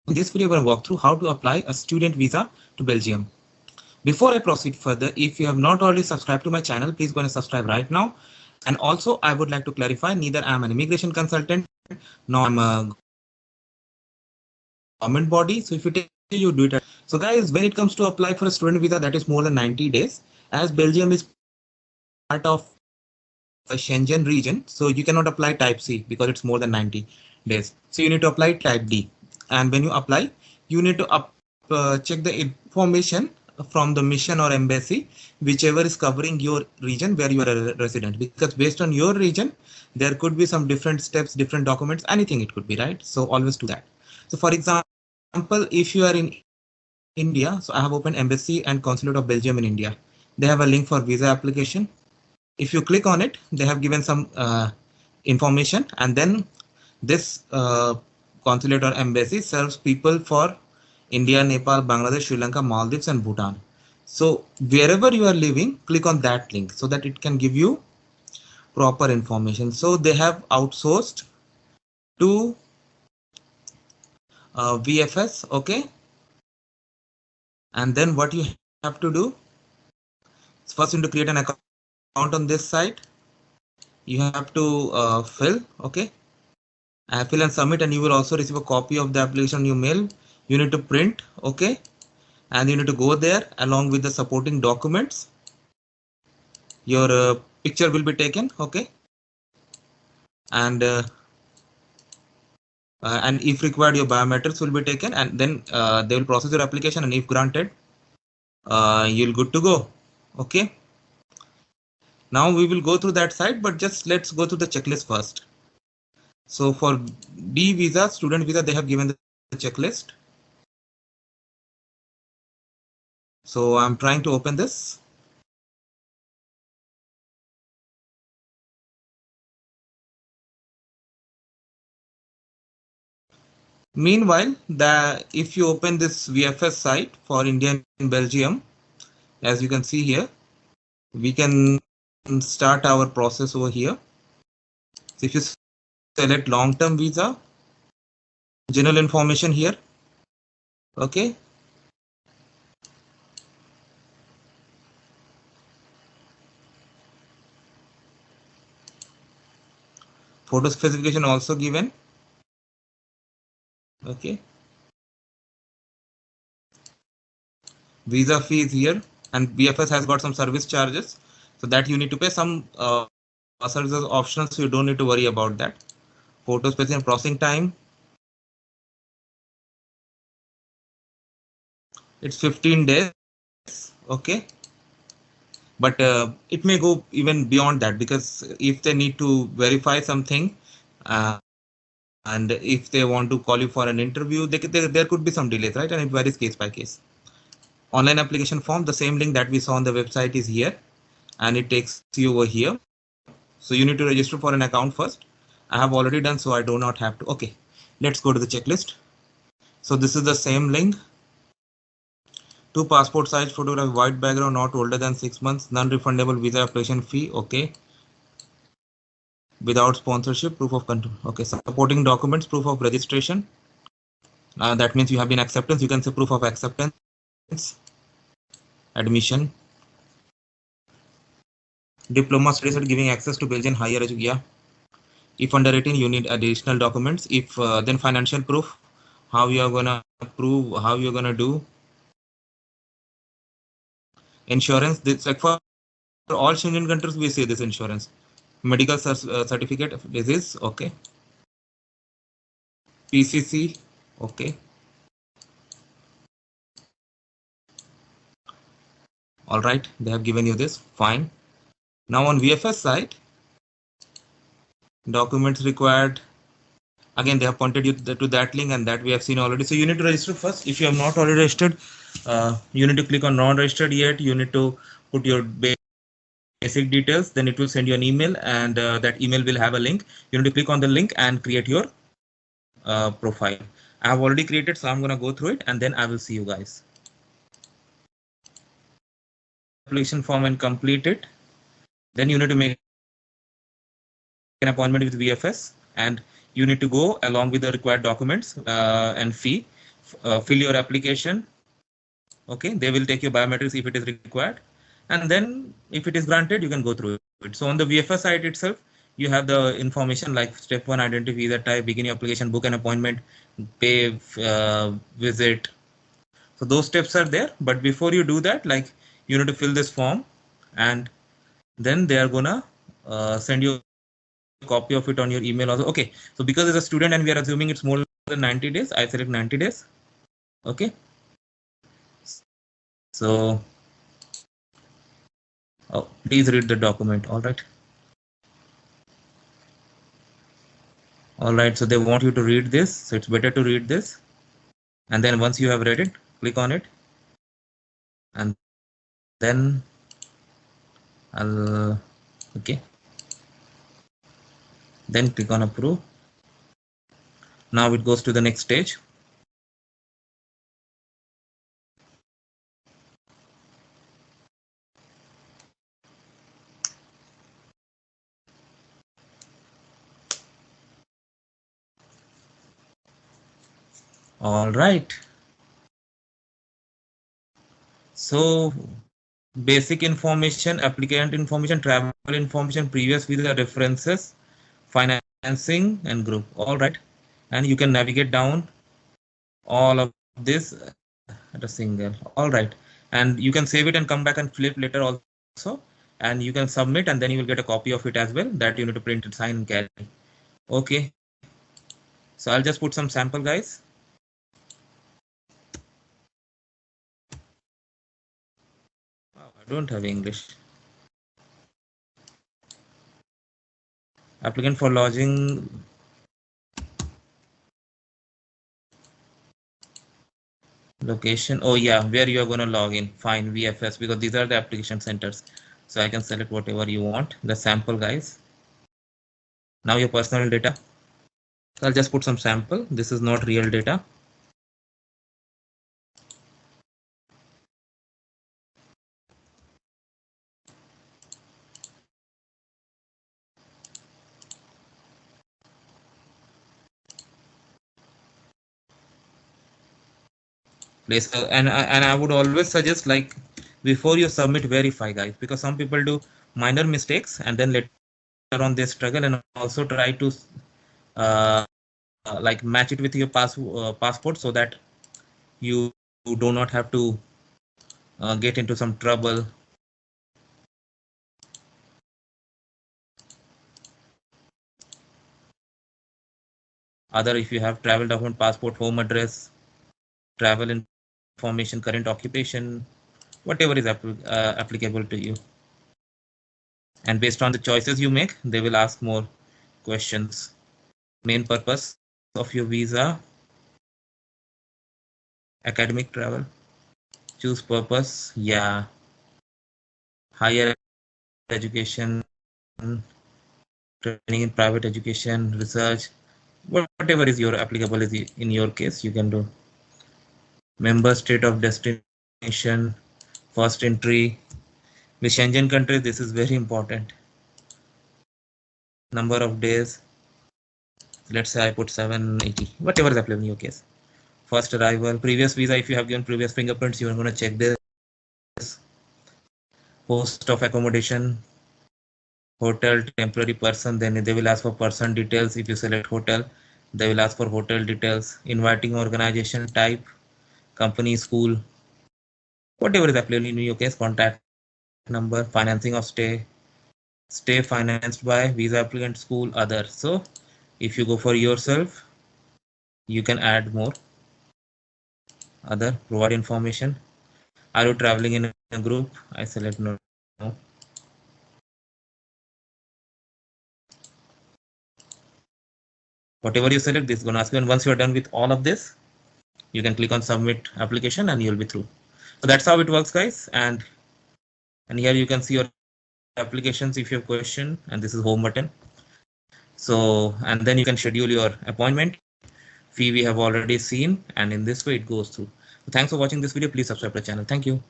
In this video, we're going to walk through how to apply a student visa to Belgium. Before I proceed further, if you have not already subscribed to my channel, please go and subscribe right now. And also, I would like to clarify, neither I'm an immigration consultant, nor I'm a government body. So if you take, you do it. So guys, when it comes to apply for a student visa that is more than 90 days, as Belgium is part of a Schengen region, so you cannot apply type C because it's more than 90 days. So you need to apply type D. And when you apply, you need to check the information from the mission or embassy, whichever is covering your region where you are a resident. Because based on your region, there could be some different steps, different documents, anything it could be, right? So always do that. So for example, if you are in India, so I have opened Embassy and Consulate of Belgium in India. They have a link for visa application. If you click on it, they have given some information, and then this consulate or embassy serves people for India, Nepal, Bangladesh, Sri Lanka, Maldives, and Bhutan. So wherever you are living, click on that link so that it can give you proper information. So they have outsourced to VFS, okay? And then what you have to do is first you need to create an account on this site. You have to fill, okay? Fill and submit, and you will also receive a copy of the application on your mail. You need to print, okay? And you need to go there along with the supporting documents. Your picture will be taken, okay? And if required, your biometrics will be taken, and then they will process your application, and if granted, you'll good to go, okay? Now we will go through that site, but just let's go through the checklist first. So for B visa, student visa, they have given the checklist. So I'm trying to open this. Meanwhile, if you open this VFS site for India and Belgium, as you can see here, we can start our process over here. So if you select long-term visa, general information here, okay. Photo specification also given, okay. Visa fee is here, and VFS has got some service charges, so that you need to pay. Some services optional, so you don't need to worry about that. Photo specification, processing time, it's 15 days, okay. But it may go even beyond that, because if they need to verify something and if they want to call you for an interview, there could be some delays, right? And it varies case by case. Online application form, the same link that we saw on the website is here, and it takes you over here. So you need to register for an account first. I have already done, so I do not have to. Okay, let's go to the checklist. So this is the same link. 2 passport size photograph, white background, not older than 6 months, non-refundable visa application fee, okay. Without sponsorship, proof of control, okay. Supporting documents, proof of registration, that means you have been acceptance. You can say proof of acceptance, admission, diploma certificate giving access to Belgian higher education, yeah. If under 18, you need additional documents. If then financial proof, how you are gonna prove, how you're gonna do. Insurance, this like for all Schengen countries we see this insurance. Medical certificate of disease, okay. PCC, okay. All right, they have given you this, fine. Now on VFS side, documents required, again they have pointed you to that link, and that we have seen already. So you need to register first. If you have not already registered, you need to click on not registered yet. You need to put your basic details, then it will send you an email, and that email will have a link. You need to click on the link and create your profile. I have already created, so I'm going to go through it, and then I will see you guys. Application form and complete it. Then you need to make an appointment with VFS, and you need to go along with the required documents and fee. fill your application. Okay, they will take your biometrics if it is required, and then if it is granted, you can go through it. So on the VFS site itself, you have the information like step 1, identity, visa type, begin your application, book an appointment, pay, visit. So those steps are there, but before you do that, like you need to fill this form, and then they are gonna send you a copy of it on your email also. Okay, so because as a student and we are assuming it's more than 90 days, I select 90 days. Okay, so please read the document. All right. All right, so they want you to read this, so it's better to read this, and then once you have read it, click on it, and then I'll okay, then click on approve. Now it goes to the next stage. All right, so basic information, applicant information, travel information, previous visa references, financing, and group. All right, and you can navigate down all of this at a single. All right, and you can save it and come back and flip later also, and you can submit, and then you will get a copy of it as well that you need to print and sign and carry. Okay, so I'll just put some sample, guys. Wow, I don't have English. Applicant for lodging. Location. Oh yeah, where you are going to log in. Fine, VFS, because these are the application centers. So I can select whatever you want. The sample, guys. Now your personal data. So I'll just put some sample. This is not real data. And I would always suggest, like, before you submit, verify, guys, because some people do minor mistakes and then later on they struggle, and also try to like match it with your passport, so that you do not have to get into some trouble. Other, if you have travel document, passport, home address, travel information, current occupation, whatever is applicable to you. And based on the choices you make, they will ask more questions. Main purpose of your visa, academic travel, choose purpose, yeah, higher education, training in private education, research, whatever is your applicable is in your case, you can do. Member state of destination, first entry. With Schengen countries, this is very important. Number of days, let's say I put 780, whatever is applicable in your case. First arrival, previous visa, if you have given previous fingerprints, you are going to check this. Host of accommodation, hotel, temporary person, then they will ask for person details. If you select hotel, they will ask for hotel details. Inviting organization type, company, school, whatever is applicable in your case. Contact number, financing of stay, stay financed by visa applicant, school, other. So if you go for yourself, you can add more. Other, provide information. Are you traveling in a group? I select no. Whatever you select, this is going to ask you, and once you are done with all of this, you can click on submit application and you'll be through. So that's how it works, guys. And here you can see your applications if you have question, and this is home button. So, and then you can schedule your appointment. Fee we have already seen, and in this way it goes through. So thanks for watching this video. Please subscribe to the channel. Thank you.